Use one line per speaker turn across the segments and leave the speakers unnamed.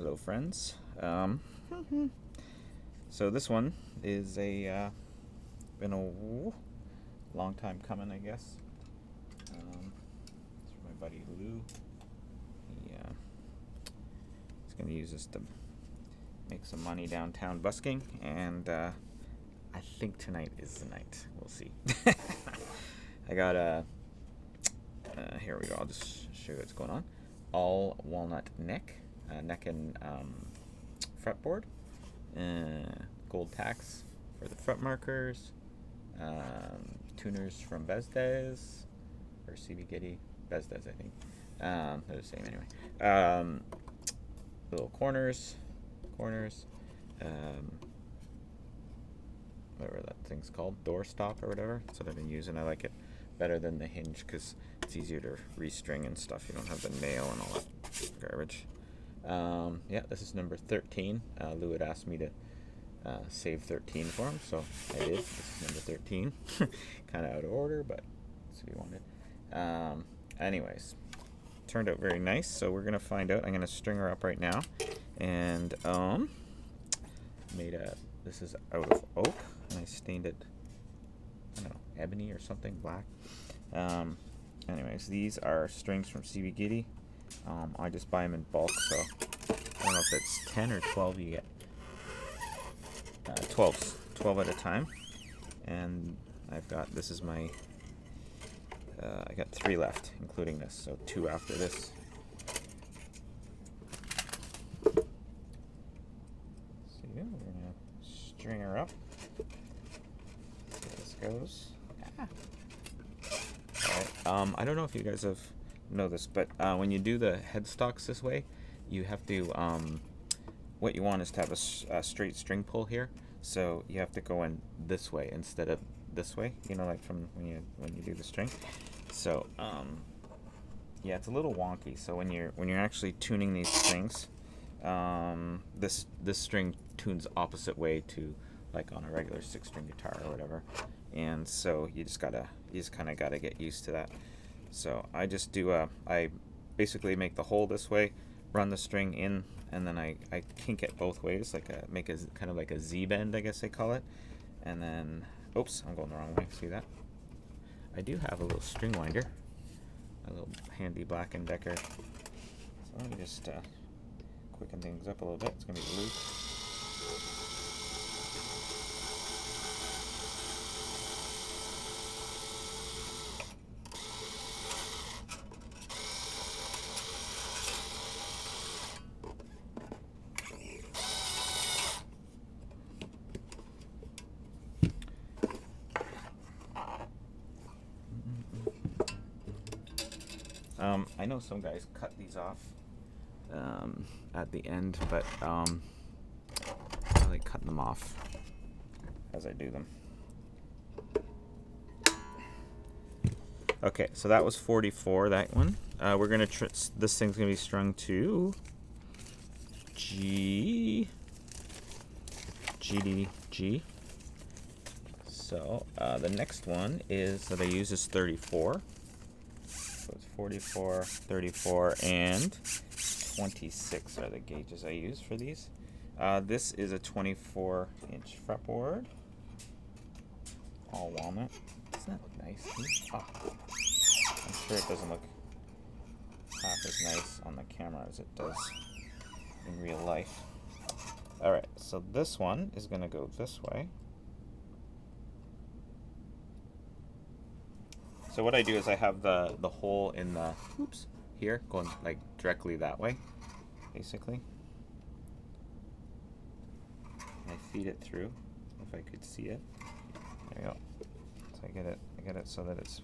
Hello, friends. So this one is been a long time coming, I guess. It's from my buddy Lou. He's gonna use this to make some money downtown busking, and I think tonight is the night. We'll see. I got here we go. I'll just show you what's going on. All walnut neck and fretboard, gold tacks for the fret markers, tuners from Bezdez or CB Giddy, Bezdez I think. They're the same anyway. Little corners, whatever that thing's called, door stop or whatever. That's what I've been using. I like it better than the hinge because it's easier to restring and stuff. You don't have the nail and all that garbage. Yeah, this is number 13. Lou had asked me to save 13 for him, so I did. This is number 13. Kind of out of order, but that's what he wanted. Anyways, turned out very nice, so we're gonna find out. I'm gonna string her up right now, and this is out of oak, and I stained it, I don't know, ebony or something, black. Anyways, these are strings from CB Giddy. I just buy them in bulk, so I don't know if it's 10 or 12 you get. 12 at a time. And this is my, I got 3 left, including this, so 2 after this. So yeah, we're gonna string her up. See how this goes. Alright, I don't know if you guys know this, but when you do the headstocks this way, you have to, what you want is to have a straight string pull here, so you have to go in this way instead of this way, you know, like from when you do the string. So yeah, it's a little wonky. So when you're actually tuning these strings, this string tunes opposite way to like on a regular 6-string guitar or whatever, and so you just kind of gotta get used to that. So I just do I basically make the hole this way, run the string in, and then I kink it both ways, like make a kind of like a Z bend, I guess they call it. And then, oops, I'm going the wrong way. See that? I do have a little string winder, a little handy Black & Decker. So let me just quicken things up a little bit. It's gonna be loose. I know some guys cut these off at the end, but I like cutting them off as I do them. Okay, so that was 44, that one. We're gonna this thing's gonna be strung to G, D, G. So the next one that I use is 34. So it's 44, 34, and 26 are the gauges I use for these. This is a 24-inch fretboard, all walnut. Doesn't that look nice? Oh, I'm sure it doesn't look half as nice on the camera as it does in real life. Alright, so this one is going to go this way. So what I do is I have the hole in the, here, going like directly that way, basically. And I feed it through, if I could see it. There you go. So I get it so that it's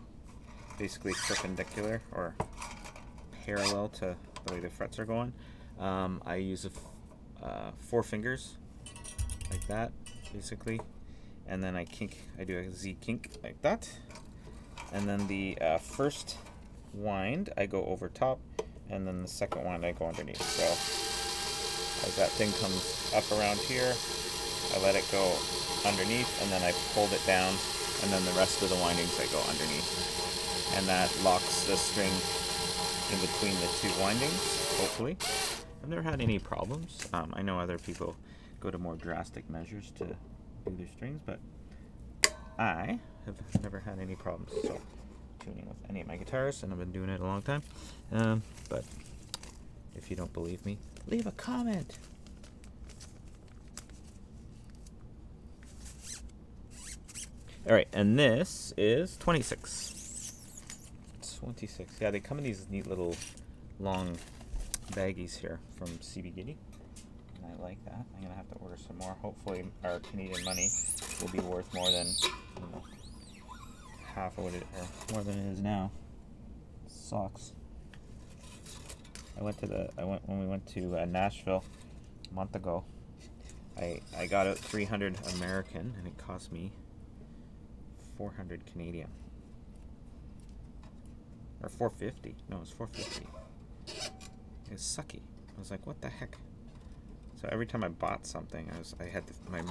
basically perpendicular or parallel to the way the frets are going. I use 4 fingers, like that, basically. And then I do a Z kink like that. And then the first wind I go over top, and then the second wind I go underneath. So as that thing comes up around here, I let it go underneath, and then I pulled it down, and then the rest of the windings I go underneath. And that locks the string in between the 2 windings, hopefully. I've never had any problems. I know other people go to more drastic measures to do their strings, but I have never had any problems tuning with any of my guitars, and I've been doing it a long time. But if you don't believe me, leave a comment. All right, and this is 26. 26. Yeah, they come in these neat little long baggies here from CB Giddy, and I like that. I'm gonna have to order some more. Hopefully, our Canadian money will be worth more than, you know, half of what it, or more than it is now. Sucks. When we went to Nashville a month ago. I got out 300 American, and it cost me 400 Canadian. Or 450. No, it was 450. It was sucky. I was like, what the heck? So every time I bought something,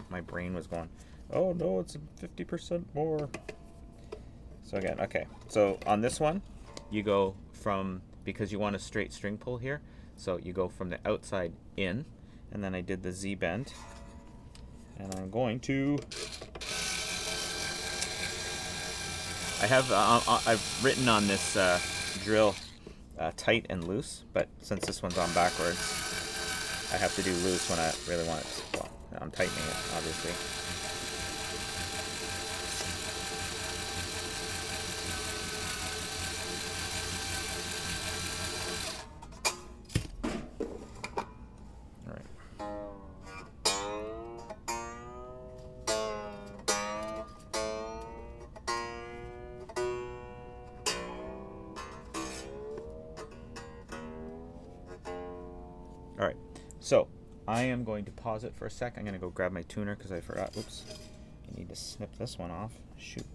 my brain was going, oh no, it's 50% more. So again, okay. So on this one, you go from, because you want a straight string pull here, so you go from the outside in, and then I did the Z bend, and I'm going to. I've written on this drill tight and loose, but since this one's on backwards, I have to do loose when I really want it. Well, I'm tightening it, obviously. Alright, so I am going to pause it for a sec. I'm going to go grab my tuner because I forgot. Oops. I need to snip this one off. Shoot.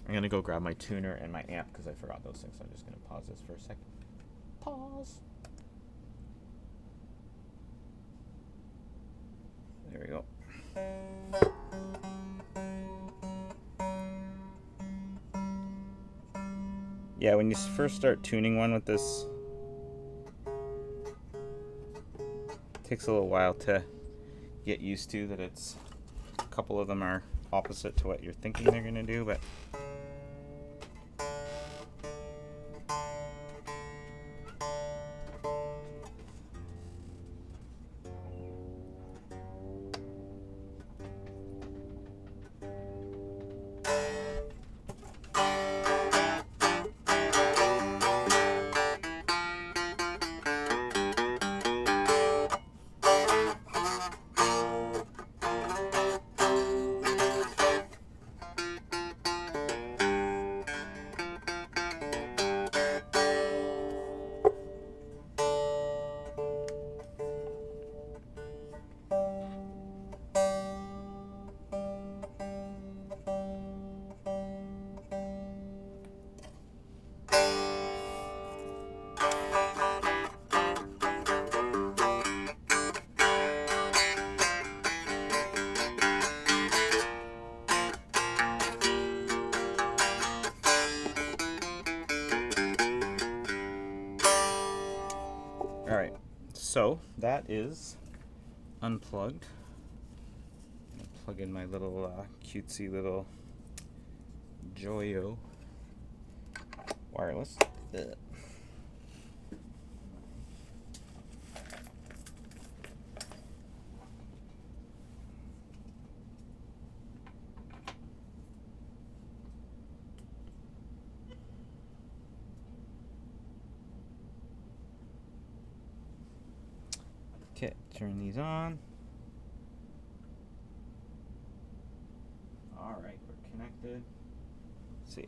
I'm going to go grab my tuner and my amp because I forgot those things. So I'm just going to pause this for a second. Pause. There we go. Yeah, when you first start tuning one with this, it takes a little while to get used to that. It's a couple of them are opposite to what you're thinking they're going to do, but alright, so that is unplugged. I'm gonna plug in my little cutesy little Joyo wireless. Ugh. Okay, turn these on. All right, we're connected. Let's see.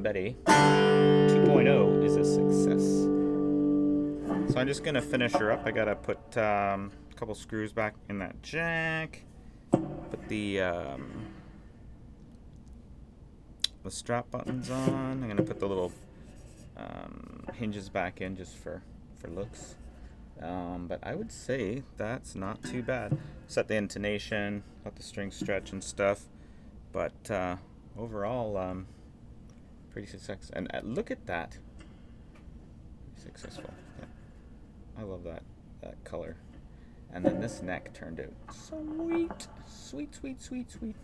Betty 2.0 is a success. So I'm just gonna finish her up. I gotta put a couple screws back in that jack. Put the strap buttons on. I'm gonna put the little hinges back in just for looks. But I would say that's not too bad. Set the intonation, let the string stretch and stuff. But overall, pretty successful. And look at that. Successful. Yeah. I love that color. And then this neck turned out sweet. Sweet, sweet, sweet, sweet.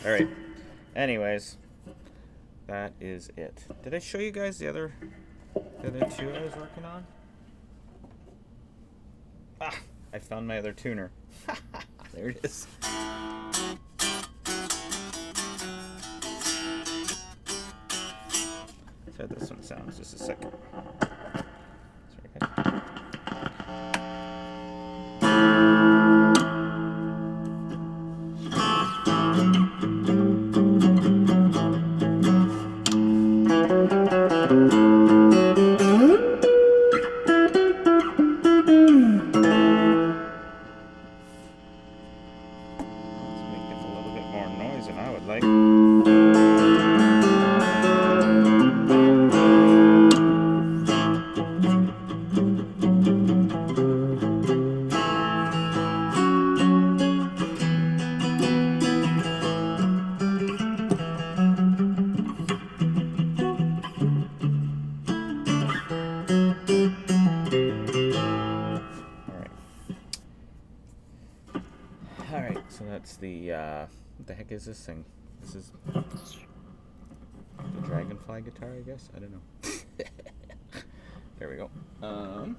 Alright, anyways, that is it. Did I show you guys the other two I was working on? Ah, I found my other tuner. There it is. Let's how this one sounds, just a second. Sorry, Alright, so that's the, what the heck is this thing? This is the Dragonfly guitar, I guess? I don't know. There we go. And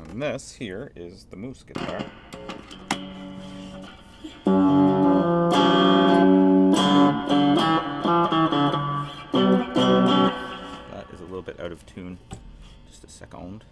then this here is the Moose guitar. A little bit out of tune. Just a second.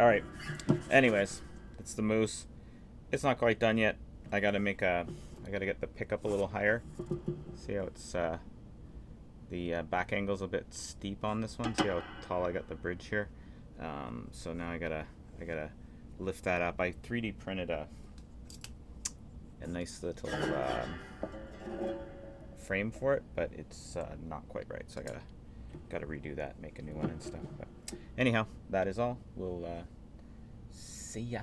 Alright, anyways, it's the Moose. It's not quite done yet. I gotta get the pickup a little higher. See how it's, the back angle's a bit steep on this one. See how tall I got the bridge here? So now I gotta lift that up. I 3D printed a nice little frame for it, but it's not quite right. So I gotta redo that, make a new one and stuff. But anyhow, that is all. We'll see ya.